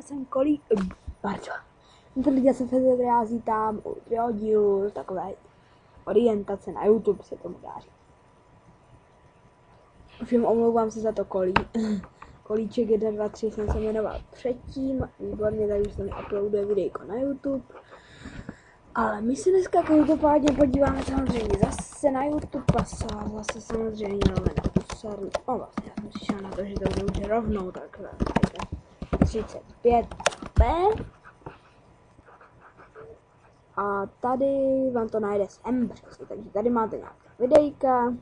já jsem pardon. Inteligence se vyjádří tam u dílu, takové orientace na YouTube se tomu dá říct. Všem omlouvám se za to kolíček 1, 2, 3 jsem se jmenoval předtím, výborně, tady už se mi uploaduje videjko na YouTube. Ale my se dneska každopádně podíváme samozřejmě zase na YouTube a zase samozřejmě na Usarnu. Vlastně já jsem přišel na to, že to bude už rovnou takhle. 35p. A tady vám to najde sem přesně, takže tady máte nějaké videjka.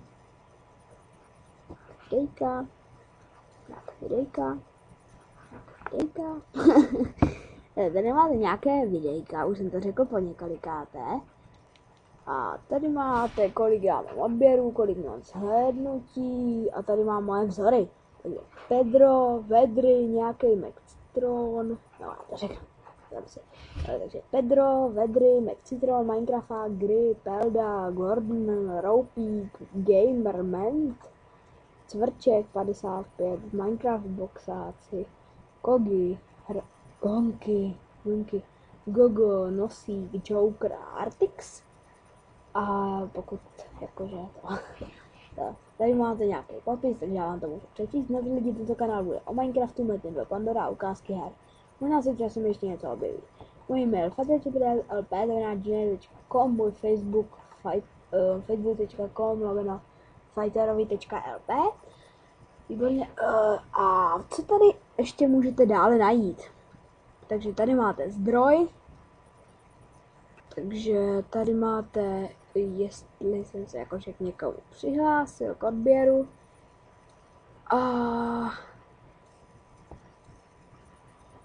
Tady máte nějaké videjka, už jsem to řekl po několikáté. A tady máte, kolik já mám odběrů, kolik mám zhlédnutí a tady mám moje vzory. Takže Pedro, Vedry, nějaký Maxitron, no já to řeknu. Takže Pedro, Vedry, Maxitron, Minecraft, Gry, Pelda, Gordon, Roupík, Gamerman, Cvrček 55, Minecraft boxáci, Kogi, Gonky, Gogo, Nosík, Joker a Artix. A pokud jakože to tady máte nějaký popis, takže já vám to můžu přečíst. Na lidi tento kanál bude o Minecraftu, Metin, Pandora a ukázky her. Možná si časem ještě něco objeví. Můj e-mail fatr.lp@gmail.com, můj Facebook facebook.com/fighterovi.lp. Výborně. A co tady ještě můžete dále najít? Takže tady máte zdroj. Takže tady máte, jestli jsem se jakože k někomu přihlásil k odběru. A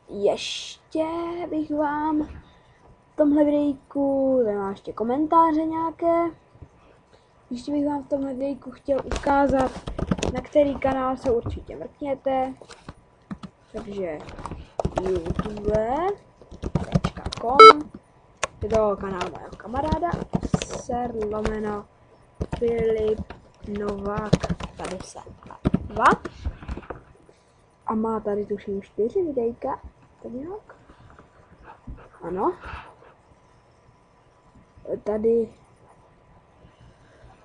ještě bych vám v tomhle videjku, tady mám ještě komentáře nějaké, ještě bych vám v tomhle videjku chtěl ukázat, na který kanál se určitě mrkněte. Takže youtube.com, je to kanál mého kamaráda, Filip Novák 52. A má tady tuším 4 videjka, tak nějak. Ano. Tady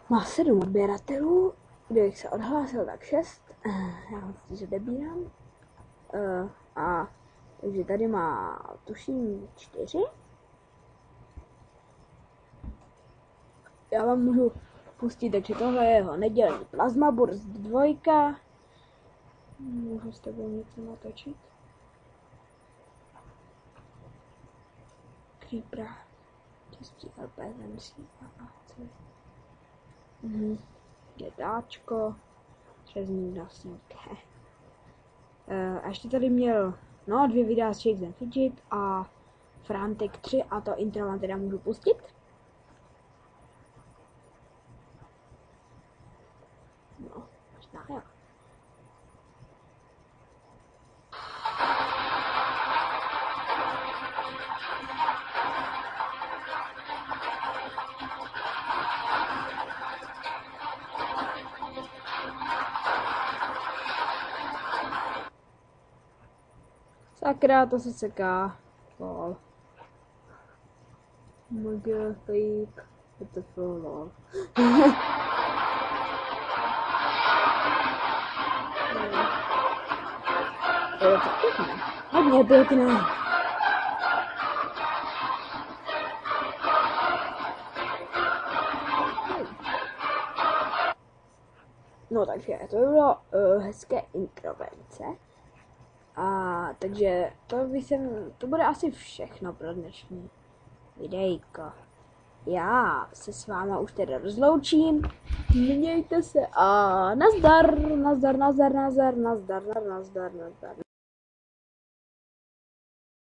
má 7 odběratelů, kdybych se odhlásil, tak 6. Já myslím, že debírám. A takže tady má tuším 4. Já vám můžu pustit, takže tohle je jeho nedělní Plasma Burst 2. Můžu s tebou něco natočit. Creeper. Čistí LP zemří. Jedáčko. Řezník nosník. A ještě tady měl 2 videa z Shakes and Fidget a Frantic 3 a to intro vám teda můžu pustit. No, možná jo. Sakra, to se seká. Lol. Mega fake. What the fuck, lol. Je to pěkné. Hodně pěkné. No takže to by bylo hezké introvence. A takže to bude asi všechno pro dnešní videjko. Já se s váma už teda rozloučím. Mějte se a nazdar.